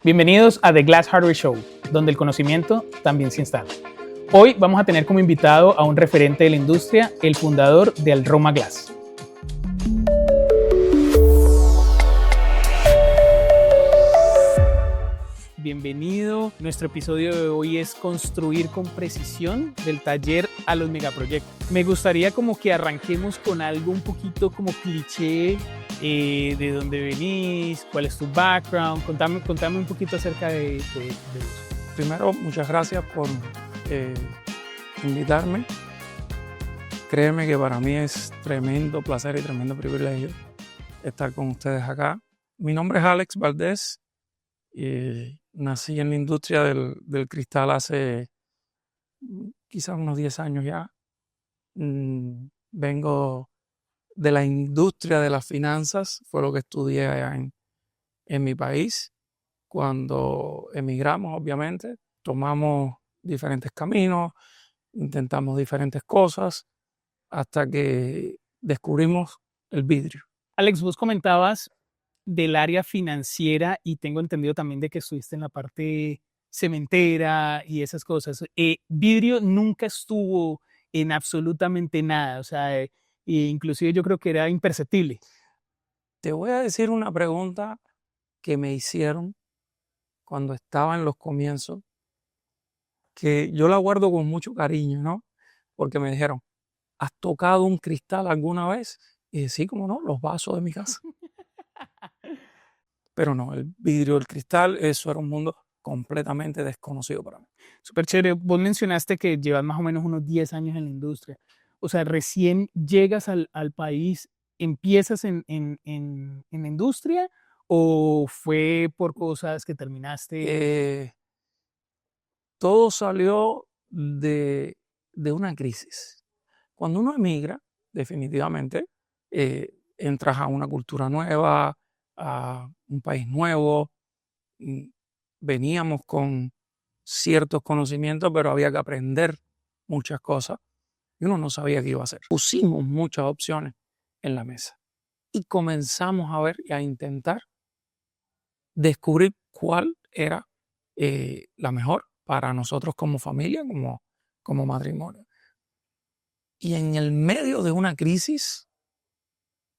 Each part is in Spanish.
Bienvenidos a The Glass Hardware Show, donde el conocimiento también se instala. Hoy vamos a tener como invitado a un referente de la industria, el fundador de Alroma Glass. Bienvenido. Nuestro episodio de hoy es construir con precisión, del taller a los megaproyectos. Me gustaría como que arranquemos con algo un poquito como cliché, de dónde venís, cuál es tu background. Contame un poquito acerca de eso. Primero, muchas gracias por invitarme. Créeme que para mí es tremendo placer y tremendo privilegio estar con ustedes acá. Mi nombre es Alex Valdés. Nací en la industria del cristal hace quizás unos 10 años ya. Vengo de la industria de las finanzas, fue lo que estudié allá en mi país. Cuando emigramos, obviamente, tomamos diferentes caminos, intentamos diferentes cosas, hasta que descubrimos el vidrio. Alex, vos comentabas del área financiera y tengo entendido también de que estuviste en la parte cementera y esas cosas. Vidrio nunca estuvo en absolutamente nada, o sea, inclusive yo creo que era imperceptible. Te voy a decir una pregunta que me hicieron cuando estaba en los comienzos, que yo la guardo con mucho cariño, ¿no? Porque me dijeron, ¿has tocado un cristal alguna vez? Y sí, como no, los vasos de mi casa. Pero no, el vidrio, el cristal, eso era un mundo completamente desconocido para mí. Súper chévere. Vos mencionaste que llevas más o menos unos 10 años en la industria. O sea, recién llegas al país, ¿empiezas en la industria o fue por cosas que terminaste? Todo salió de una crisis. Cuando uno emigra, definitivamente, entras a una cultura nueva, a un país nuevo. Veníamos con ciertos conocimientos, pero había que aprender muchas cosas y uno no sabía qué iba a hacer. Pusimos muchas opciones en la mesa y comenzamos a ver y a intentar descubrir cuál era la mejor para nosotros como familia, como matrimonio. Y en el medio de una crisis,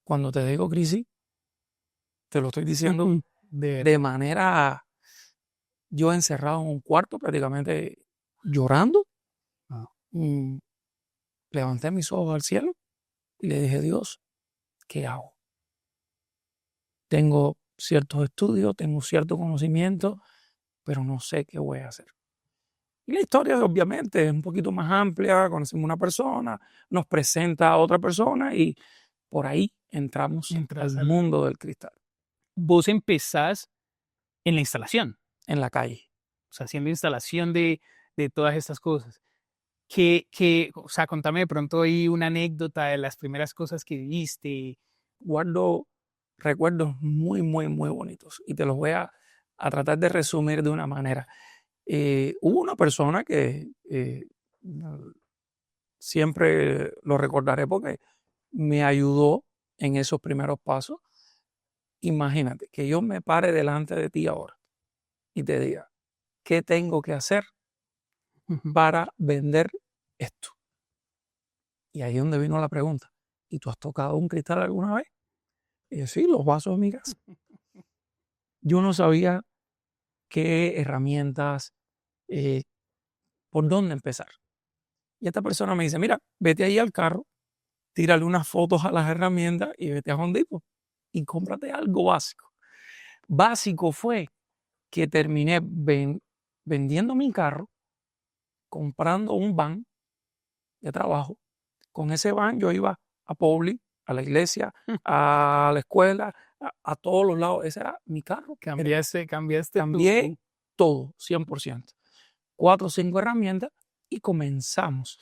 cuando te digo crisis, te lo estoy diciendo de manera, yo encerrado en un cuarto prácticamente llorando, levanté mis ojos al cielo y le dije, Dios, ¿qué hago? Tengo ciertos estudios, tengo cierto conocimiento, pero no sé qué voy a hacer. Y la historia obviamente es un poquito más amplia, conocemos una persona, nos presenta a otra persona y por ahí entramos al mundo del cristal. Vos empezás en la instalación. En la calle. O sea, haciendo instalación de todas estas cosas. O sea, contame de pronto ahí una anécdota de las primeras cosas que viste. Guardo recuerdos muy, muy, muy bonitos y te los voy a tratar de resumir de una manera. Hubo una persona que siempre lo recordaré porque me ayudó en esos primeros pasos. Imagínate que yo me pare delante de ti ahora y te diga, ¿qué tengo que hacer para vender esto? Y ahí es donde vino la pregunta. ¿Y tú has tocado un cristal alguna vez? Y yo, sí, los vasos de mi casa. Yo no sabía qué herramientas, por dónde empezar. Y esta persona me dice, mira, vete ahí al carro, tírale unas fotos a las herramientas y vete a Home Depot y cómprate algo básico. Básico fue que terminé vendiendo mi carro, comprando un van de trabajo. Con ese van yo iba a Publi, a la iglesia, a la escuela, a todos los lados. Ese era mi carro. Cambié todo, 100%. 4 o 5 herramientas y comenzamos.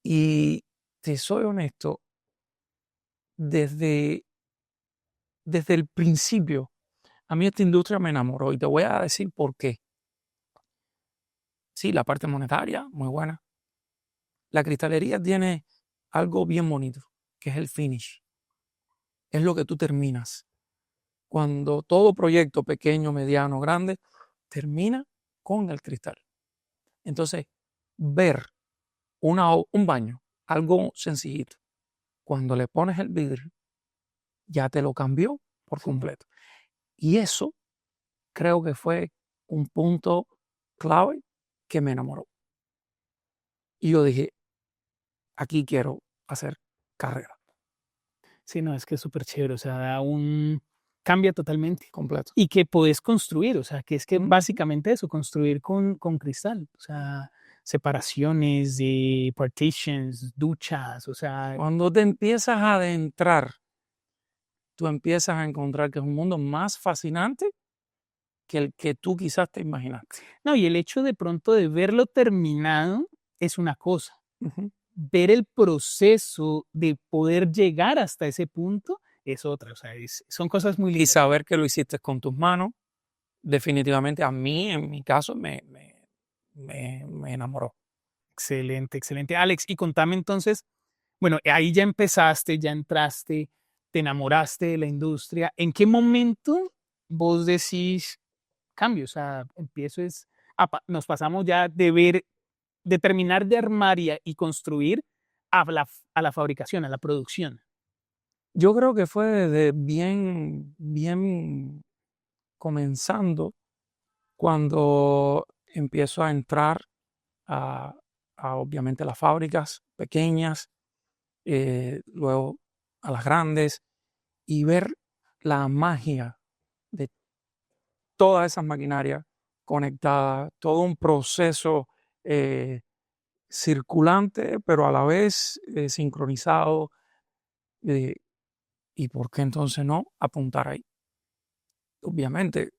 Y te soy honesto, desde el principio, a mí esta industria me enamoró y te voy a decir por qué. Sí, la parte monetaria, muy buena. La cristalería tiene algo bien bonito, que es el finish. Es lo que tú terminas. cuando todo proyecto pequeño, mediano, grande, termina con el cristal. Entonces, ver un baño, algo sencillito, cuando le pones el vidrio, ya te lo cambió por completo. Y eso creo que fue un punto clave que me enamoró. Y yo dije, aquí quiero hacer carrera. Sí, no, es que es súper chévere, o sea, cambia totalmente. Completo. Y que podés construir, o sea, que es que Ujú. básicamente eso, construir con cristal, o sea, separaciones de partitions, duchas, o sea, Cuando te empiezas a adentrar, tú empiezas a encontrar que es un mundo más fascinante que el que tú quizás te imaginaste. no, y el hecho de pronto de verlo terminado es una cosa, Ujú. ver el proceso de poder llegar hasta ese punto es otra, o sea, son cosas muy Y lindas. saber que lo hiciste con tus manos, definitivamente a mí, en mi caso, me enamoró. Excelente, excelente. Alex, y contame entonces, bueno, ahí ya empezaste, ya entraste, te enamoraste de la industria. ¿En qué momento vos decís cambio? O sea, nos pasamos ya de terminar de armar y construir a la fabricación, a la producción. Yo creo que fue desde bien comenzando cuando empiezo a entrar a, obviamente las fábricas pequeñas, luego a las grandes y ver la magia de todas esas maquinarias conectadas, todo un proceso eh, circulante, pero a la vez sincronizado. eh, ¿Y por qué entonces no apuntar ahí? Obviamente,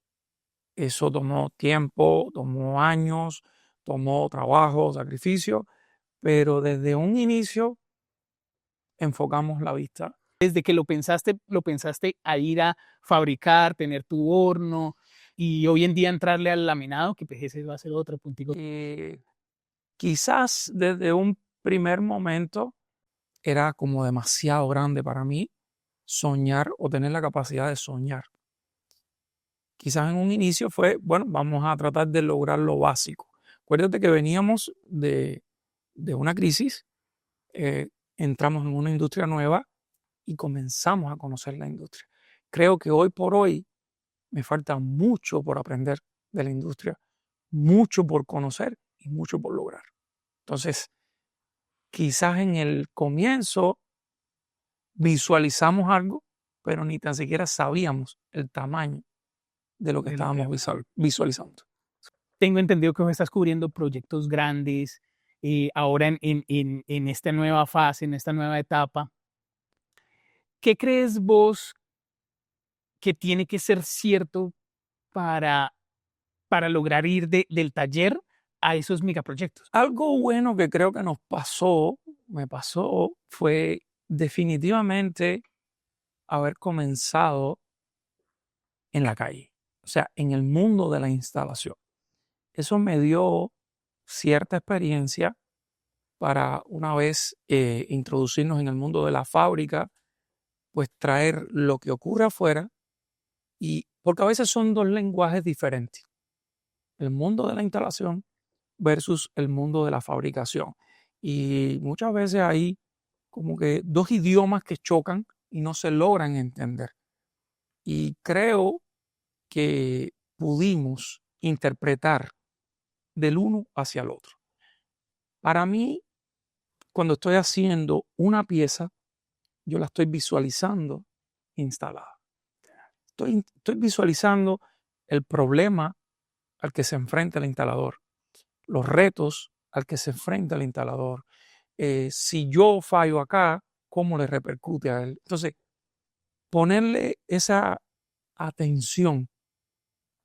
eso tomó tiempo, tomó años, tomó trabajo, sacrificio, pero desde un inicio enfocamos la vista. Desde que lo pensaste a ir a fabricar, tener tu horno y hoy en día entrarle al laminado, que pues ese va a ser otro puntico. Quizás desde un primer momento era como demasiado grande para mí soñar o tener la capacidad de soñar. Quizás en un inicio fue, bueno, vamos a tratar de lograr lo básico. Acuérdate que veníamos de una crisis, entramos en una industria nueva y comenzamos a conocer la industria. Creo que hoy por hoy me falta mucho por aprender de la industria, mucho por conocer y mucho por lograr. Entonces, quizás en el comienzo visualizamos algo, pero ni tan siquiera sabíamos el tamaño de lo que De lo que estábamos visualizando. tengo entendido que vos estás cubriendo proyectos grandes ahora en esta nueva fase, en esta nueva etapa. ¿Qué crees vos que tiene que ser cierto para, para lograr ir del taller a esos megaproyectos? Algo bueno que creo que me pasó, fue definitivamente haber comenzado en la calle, o sea, en el mundo de la instalación. Eso me dio cierta experiencia para una vez introducirnos en el mundo de la fábrica, pues traer lo que ocurre afuera y porque a veces son dos lenguajes diferentes, el mundo de la instalación versus el mundo de la fabricación. Y muchas veces hay como que dos idiomas que chocan y no se logran entender. Y creo que pudimos interpretar del uno hacia el otro. Para mí, cuando estoy haciendo una pieza, yo la estoy visualizando instalada. Estoy visualizando el problema al que se enfrenta el instalador, los retos al que se enfrenta el instalador. Si yo fallo acá, ¿cómo le repercute a él? Entonces, ponerle esa atención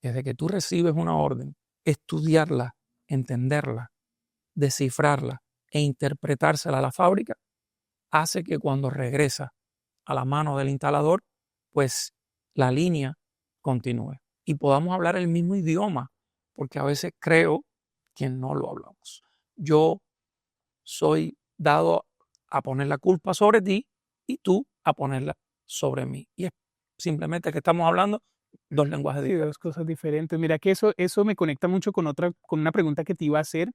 desde que tú recibes una orden, estudiarla, entenderla, descifrarla e interpretársela a la fábrica, hace que cuando regresa a la mano del instalador, pues la línea continúe y podamos hablar el mismo idioma, porque a veces creo que no lo hablamos. Yo soy dado a poner la culpa sobre ti y tú a ponerla sobre mí. Y es simplemente que estamos hablando dos lenguajes Sí, diferentes. dos cosas diferentes. Mira que eso me conecta mucho con una pregunta que te iba a hacer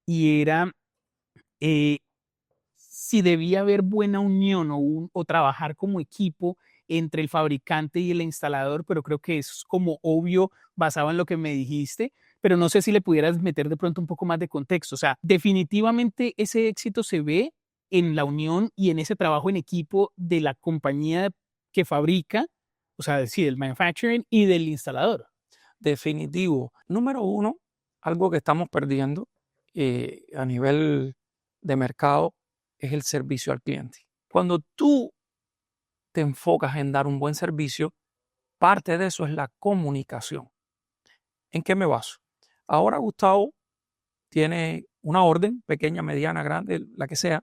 y era eh, si debía haber buena unión o trabajar como equipo entre el fabricante y el instalador, pero creo que es como obvio basado en lo que me dijiste, pero no sé si le pudieras meter de pronto un poco más de contexto. O sea, definitivamente ese éxito se ve en la unión y en ese trabajo en equipo de la compañía que fabrica, o sea, sí, del manufacturing y del instalador. Definitivo. Número uno, algo que estamos perdiendo a nivel de mercado es el servicio al cliente. Cuando tú te enfocas en dar un buen servicio, parte de eso es la comunicación. ¿En qué me baso? Ahora Gustavo tiene una orden, pequeña, mediana, grande, la que sea,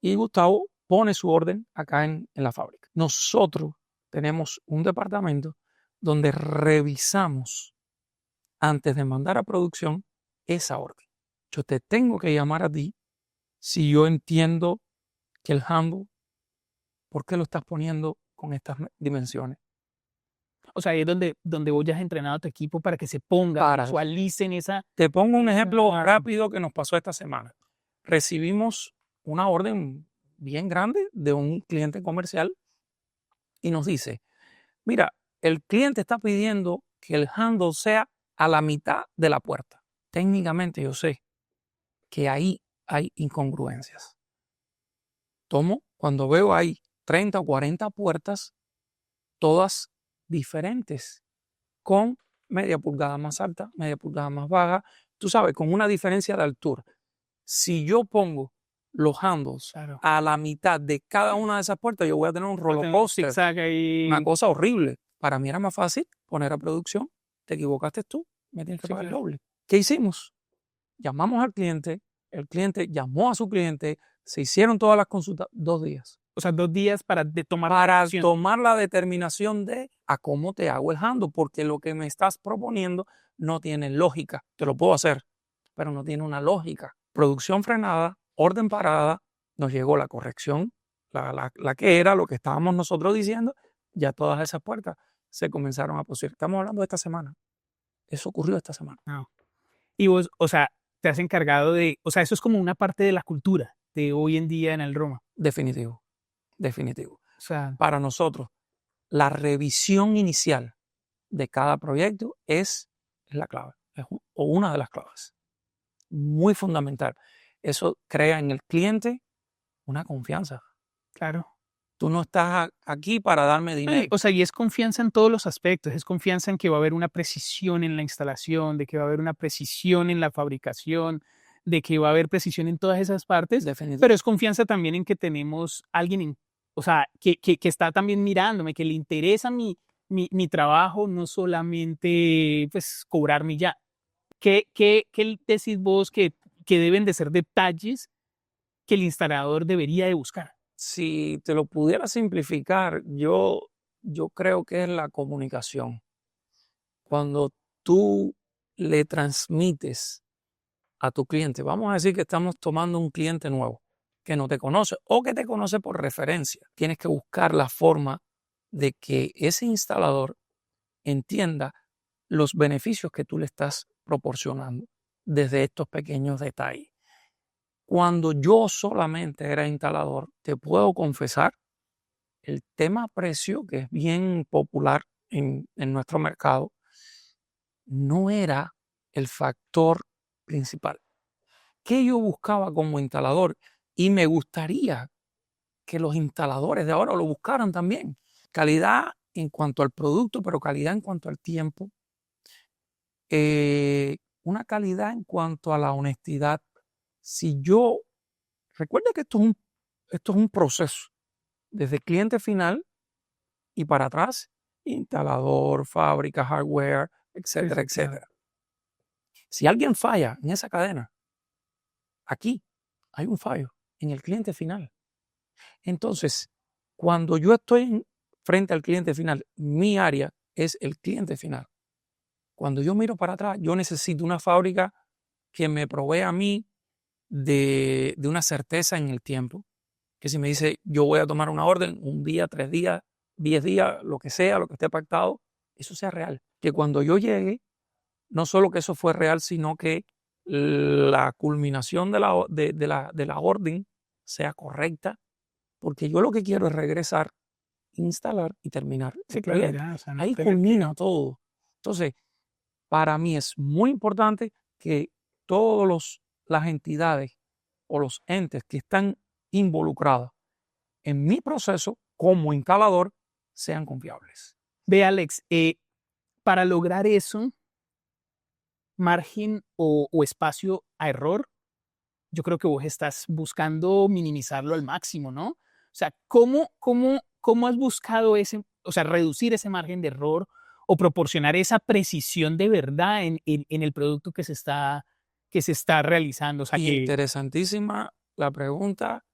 y Gustavo pone su orden acá en la fábrica. Nosotros tenemos un departamento donde revisamos antes de mandar a producción esa orden. Yo te tengo que llamar a ti si yo entiendo que el handle, ¿por qué lo estás poniendo con estas dimensiones? O sea, ahí es donde vos ya has entrenado a tu equipo para que se pongan, Para, visualicen te pongo un ejemplo rápido que nos pasó esta semana. Recibimos una orden bien grande de un cliente comercial y nos dice, mira, el cliente está pidiendo que el handle sea a la mitad de la puerta. Técnicamente yo sé que ahí hay incongruencias. Tomo, cuando veo ahí 30 o 40 puertas, todas diferentes, con media pulgada más alta, media pulgada más baja, tú sabes, con una diferencia de altura. Si yo pongo los handles Claro. a la mitad de cada una de esas puertas, yo voy a tener un roller coaster, una cosa horrible. Para mí era más fácil poner a producción, te equivocaste tú, me tienes que pagar el doble. ¿Qué hicimos? Llamamos al cliente, el cliente llamó a su cliente, se hicieron todas las consultas, 2 días. O sea, 2 días para tomar la determinación de a cómo te hago el handle, porque lo que me estás proponiendo no tiene lógica. Te lo puedo hacer, pero no tiene una lógica. Producción frenada, orden parada, nos llegó la corrección, la que era lo que estábamos nosotros diciendo, ya todas esas puertas se comenzaron a posicionar. Estamos hablando de esta semana. Eso ocurrió esta semana. No. Y vos, o sea, te has encargado o sea, eso es como una parte de la cultura de hoy en día en el Roma. Definitivo, definitivo. O sea, Para nosotros, la revisión inicial de cada proyecto es la clave, o una de las claves. Muy fundamental. Eso crea en el cliente una confianza. claro. Tú no estás aquí para darme dinero. O sea, y es confianza en todos los aspectos, es confianza en que va a haber una precisión en la instalación, de que va a haber una precisión en la fabricación, de que va a haber precisión en todas esas partes, pero es confianza también en que tenemos alguien, o sea, que está también mirándome, que le interesa mi trabajo, no solamente pues cobrarme y ya. ¿Qué decís vos que deben de ser detalles que el instalador debería de buscar? Si te lo pudiera simplificar, yo creo que es la comunicación. Cuando tú le transmites a tu cliente, vamos a decir que estamos tomando un cliente nuevo que no te conoce o que te conoce por referencia, tienes que buscar la forma de que ese instalador entienda los beneficios que tú le estás proporcionando desde estos pequeños detalles. Cuando yo solamente era instalador, te puedo confesar, el tema precio, que es bien popular en nuestro mercado, no era el factor principal. ¿Qué yo buscaba como instalador? Y me gustaría que los instaladores de ahora lo buscaran también. Calidad en cuanto al producto, pero calidad en cuanto al tiempo. Una calidad en cuanto a la honestidad. Si yo, recuerda que esto es un proceso, desde cliente final y para atrás, instalador, fábrica, hardware, etcétera, Sí, claro. etcétera. Si alguien falla en esa cadena, aquí hay un fallo en el cliente final. Entonces, cuando yo estoy frente al cliente final, mi área es el cliente final. Cuando yo miro para atrás, yo necesito una fábrica que me provee a mí de una certeza en el tiempo. Que si me dice, yo voy a tomar una orden, 1 día, 3 días, 10 días, lo que sea, lo que esté pactado, eso sea real. Que cuando yo llegue, no solo que eso fue real, sino que la culminación de la orden sea correcta, porque yo lo que quiero es regresar, instalar y terminar Sí, el claro, proyecto. ya, o sea, no Ahí tener que- culmina todo. Entonces, para mí es muy importante que todas las entidades o los entes que están involucrados en mi proceso como instalador sean confiables. Ve, Alex, para lograr eso, margen o espacio a error, yo creo que vos estás buscando minimizarlo al máximo, ¿no? O sea, ¿cómo has buscado ese, o sea, reducir ese margen de error o proporcionar esa precisión de verdad en el producto que se está realizando? O sea, Interesantísima la pregunta.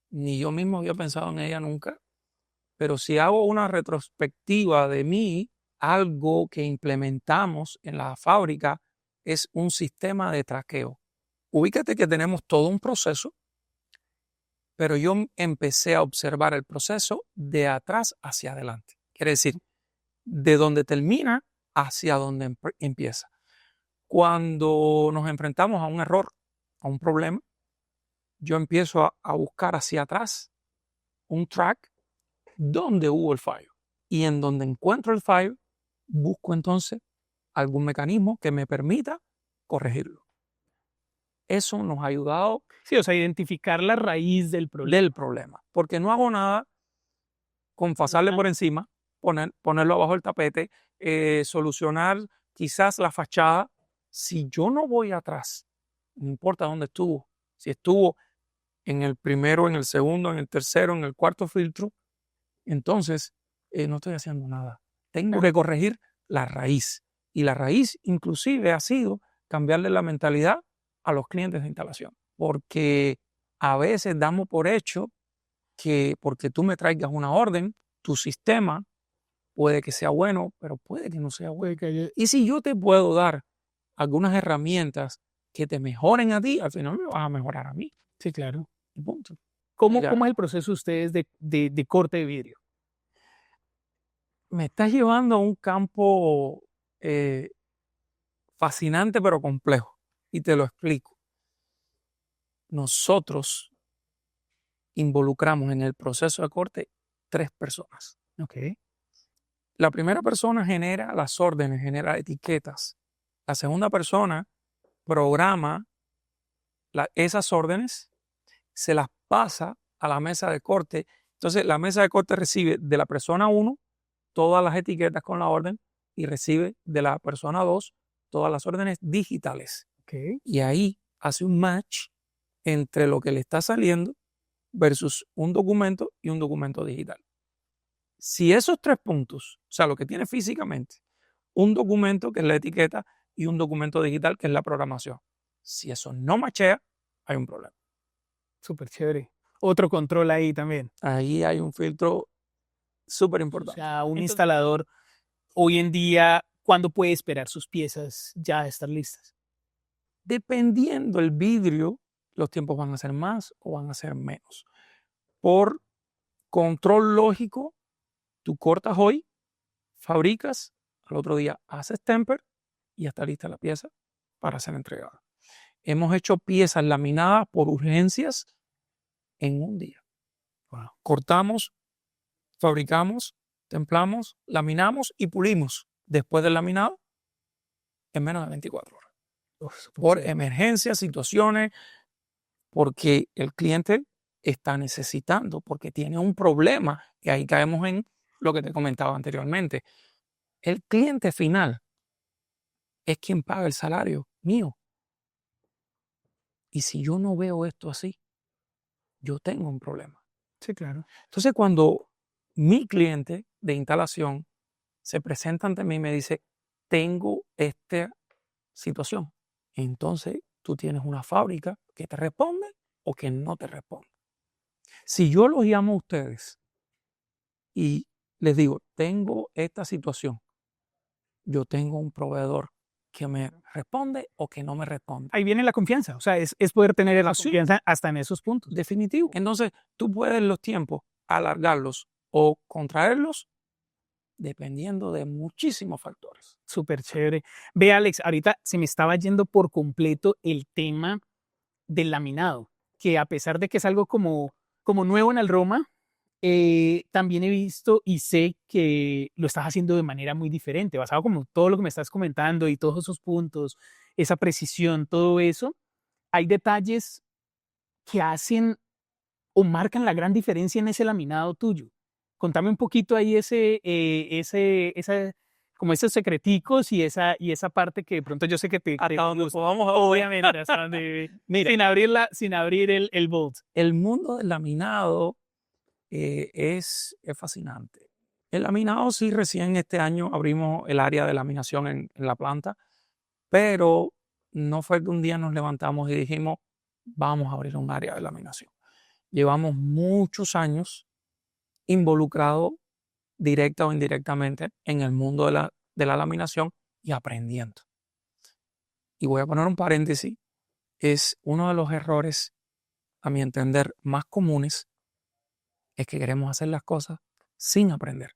Ni yo mismo había pensado en ella nunca, pero si hago una retrospectiva de mí, algo que implementamos en la fábrica es un sistema de traqueo. Ubícate que tenemos todo un proceso, pero yo empecé a observar el proceso de atrás hacia adelante. Quiere decir, de donde termina hacia donde empieza. Cuando nos enfrentamos a un error, a un problema, yo empiezo a buscar hacia atrás un track donde hubo el fallo. Y en donde encuentro el fallo, busco entonces algún mecanismo que me permita corregirlo. Eso nos ha ayudado sí, o sea, identificar la raíz del problema. del problema, porque no hago nada con pasarle por encima, ponerlo abajo del tapete, solucionar quizás la fachada. Si yo no voy atrás, no importa dónde estuvo, si estuvo en el primero, en el segundo, en el tercero, en el cuarto filtro, entonces no estoy haciendo nada. Tengo que corregir la raíz. Y la raíz inclusive ha sido cambiarle la mentalidad a los clientes de instalación. Porque a veces damos por hecho que porque tú me traigas una orden, tu sistema puede que sea bueno, pero puede que no sea bueno. Y si yo te puedo dar algunas herramientas que te mejoren a ti, al final me vas a mejorar a mí. Sí, claro. Y punto. ¿Cómo Ya. es el proceso de ustedes de corte de vidrio? Me estás llevando a un campo fascinante pero complejo. Y te lo explico. Nosotros involucramos en el proceso de corte 3 personas. Ok. La primera persona genera las órdenes, genera etiquetas. La segunda persona programa esas órdenes, se las pasa a la mesa de corte. Entonces, la mesa de corte recibe de la persona 1 todas las etiquetas con la orden y recibe de la persona 2 todas las órdenes digitales. Ok. Y ahí hace un match entre lo que le está saliendo versus un documento y un documento digital. Si esos 3 puntos, o sea, lo que tiene físicamente, un documento que es la etiqueta y un documento digital que es la programación, si eso no machea, hay un problema. Súper chévere. Otro control ahí también. Ahí hay un filtro súper O importante. sea, un instalador hoy en día, ¿cuándo puede esperar sus piezas ya estar listas? Dependiendo el vidrio, los tiempos van a ser más o van a ser menos. Por control lógico, tú cortas hoy, fabricas, al otro día haces temper y ya está lista la pieza para ser entregada. Hemos hecho piezas laminadas por urgencias en un día. Wow. Cortamos, fabricamos, templamos, laminamos y pulimos. Después del laminado, en menos de 24 horas. Por emergencias, situaciones, porque el cliente está necesitando, porque tiene un problema. Y ahí caemos en lo que te comentaba anteriormente. El cliente final es quien paga el salario mío. Y si yo no veo esto así, yo tengo un problema. Sí, claro. Entonces, cuando mi cliente de instalación se presenta ante mí y me dice, tengo esta situación, entonces tú tienes una fábrica que te responde o que no te responde. Si yo los llamo a ustedes y les digo, tengo esta situación, yo tengo un proveedor que me responde o que no me responde. Ahí viene la confianza. O sea, es poder tener la Así. confianza hasta en esos puntos. Definitivo. Entonces, tú puedes los tiempos alargarlos o contraerlos, dependiendo de muchísimos factores. Súper chévere. Ve, Alex, ahorita se me estaba yendo por completo el tema del laminado, que a pesar de que es algo como nuevo en el Roma, también he visto y sé que lo estás haciendo de manera muy diferente, basado como todo lo que me estás comentando y todos esos puntos, esa precisión, todo eso. Hay detalles que hacen o marcan la gran diferencia en ese laminado tuyo. Contame un poquito ahí como esos secreticos y esa parte que de pronto yo sé que Hasta donde gusta. podamos Obviamente, hasta donde, Mira, sin abrir el bolt. el mundo del laminado es fascinante. El laminado sí, recién este año abrimos el área de laminación en la planta, pero no fue que un día nos levantamos y dijimos, vamos a abrir un área de laminación. Llevamos muchos años involucrados directa o indirectamente en el mundo de la laminación y aprendiendo. Y voy a poner un paréntesis, es uno de los errores, a mi entender, más comunes, es que queremos hacer las cosas sin aprender.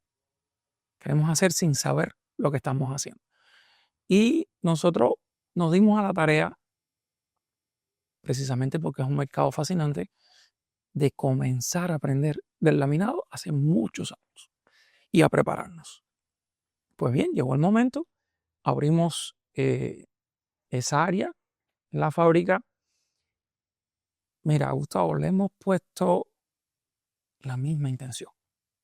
Queremos hacer sin saber lo que estamos haciendo. Y nosotros nos dimos a la tarea, precisamente porque es un mercado fascinante, de comenzar a aprender del laminado hace muchos años y a prepararnos. Pues bien, llegó el momento, abrimos esa área en la fábrica. Mira, Gustavo, le hemos puesto la misma intención.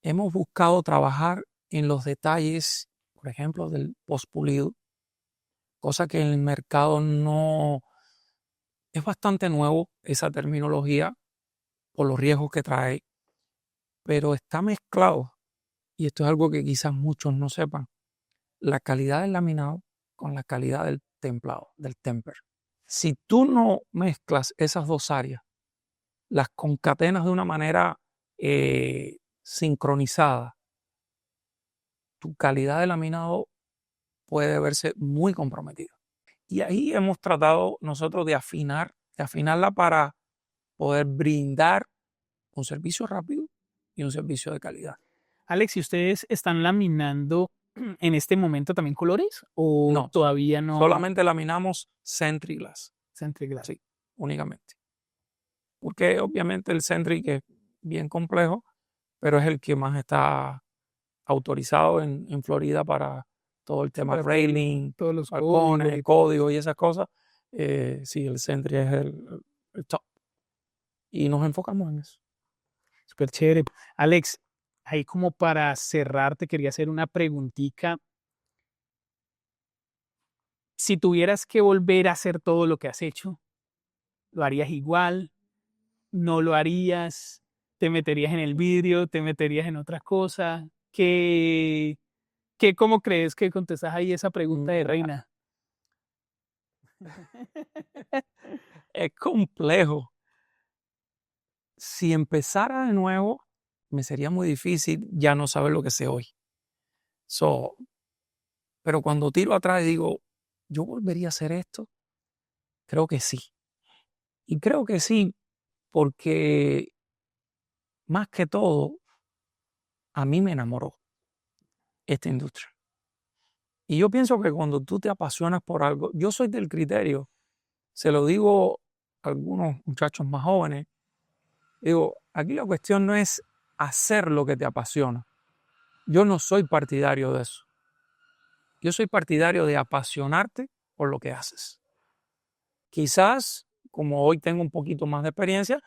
Hemos buscado trabajar en los detalles, por ejemplo, del postpulido, cosa que en el mercado no es bastante nuevo esa terminología por los riesgos que trae, pero está mezclado, y esto es algo que quizás muchos no sepan, la calidad del laminado con la calidad del templado, del temper. Si tú no mezclas esas dos áreas, las concatenas de una manera sincronizada, tu calidad de laminado puede verse muy comprometida. Y ahí hemos tratado nosotros de afinarla para poder brindar un servicio rápido y un servicio de calidad. Alex, ¿y ustedes están laminando en este momento también colores o No, todavía no? solamente laminamos Sentry Glass. Sentry Glass. Sí, únicamente. Porque obviamente el Sentry es bien complejo, pero es el que más está autorizado en Florida para todo el tema Para railing, todos los balcones, códigos. código y esas cosas. Sí, el Sentry es el top. Y nos enfocamos en eso. Súper chévere. Alex, ahí como para cerrar, te quería hacer una preguntita. Si tuvieras que volver a hacer todo lo que has hecho, ¿lo harías igual? ¿No lo harías? ¿Te meterías en el vidrio? ¿Te meterías en otra cosa? ¿Cómo crees que contestas ahí esa pregunta de reina? Es complejo. Si empezara de nuevo, me sería muy difícil ya no saber lo que sé hoy. Pero cuando tiro atrás y digo, ¿yo volvería a hacer esto? Creo que sí. Y creo que sí, porque más que todo, a mí me enamoró esta industria. Y yo pienso que cuando tú te apasionas por algo, yo soy del criterio, se lo digo a algunos muchachos más jóvenes, digo, aquí la cuestión no es hacer lo que te apasiona. Yo no soy partidario de eso. Yo soy partidario de apasionarte por lo que haces. Quizás, como hoy tengo un poquito más de experiencia,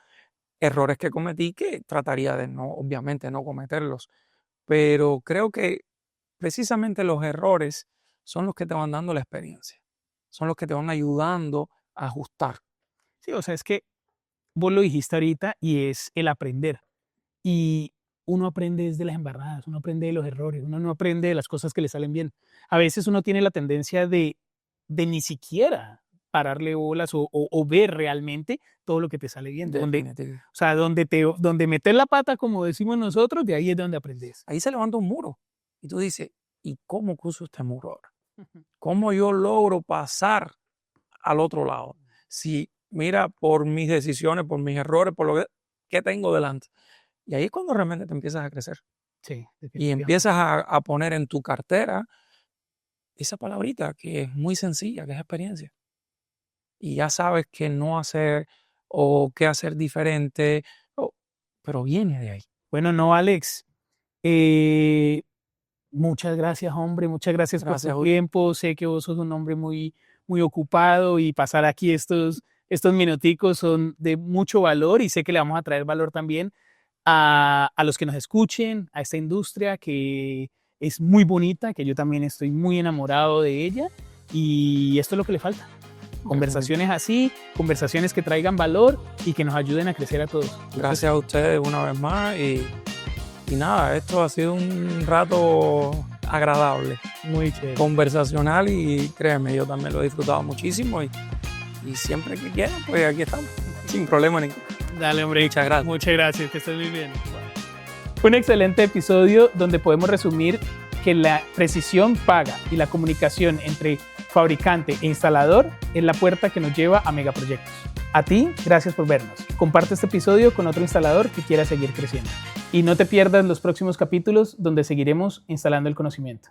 errores que cometí que trataría de no, obviamente, no cometerlos. Pero creo que precisamente los errores son los que te van dando la experiencia. Son los que te van ayudando a ajustar. Sí, o sea, es que vos lo dijiste ahorita y es el aprender. Y uno aprende desde las embarradas, uno aprende de los errores, uno no aprende de las cosas que le salen bien. A veces uno tiene la tendencia de ni siquiera pararle bolas o ver realmente todo lo que te sale bien. O sea, donde meter la pata, como decimos nosotros, de ahí es donde aprendes. Ahí se levanta un muro y tú dices, ¿y cómo cruzo este muro ahora? ¿Cómo yo logro pasar al otro lado? Si, mira, por mis decisiones, por mis errores, por lo que tengo delante. Y ahí es cuando realmente te empiezas a crecer. Sí, Y definitivamente. empiezas a poner en tu cartera esa palabrita que es muy sencilla, que es experiencia. Y ya sabes qué no hacer o qué hacer diferente, pero viene de ahí. Bueno, no, Alex. eh, Muchas gracias, hombre. Muchas gracias por Gracias, tu Julio. tiempo. Sé que vos sos un hombre muy, muy ocupado y pasar aquí estos minuticos son de mucho valor y sé que le vamos a traer valor también a los que nos escuchen, a esta industria que es muy bonita, que yo también estoy muy enamorado de ella y esto es lo que le falta. Conversaciones así, conversaciones que traigan valor y que nos ayuden a crecer a todos. Gracias a ustedes una vez más y nada, esto ha sido un rato agradable, Muy chévere. conversacional y créeme, yo también lo he disfrutado muchísimo y siempre que quieran, pues aquí estamos, sin problema ninguno. Dale, hombre. Muchas gracias. Muchas gracias, que estés muy bien. Fue un excelente episodio donde podemos resumir que la precisión paga y la comunicación entre fabricante e instalador es la puerta que nos lleva a megaproyectos. A ti, gracias por vernos. Comparte este episodio con otro instalador que quiera seguir creciendo. Y no te pierdas los próximos capítulos donde seguiremos instalando el conocimiento.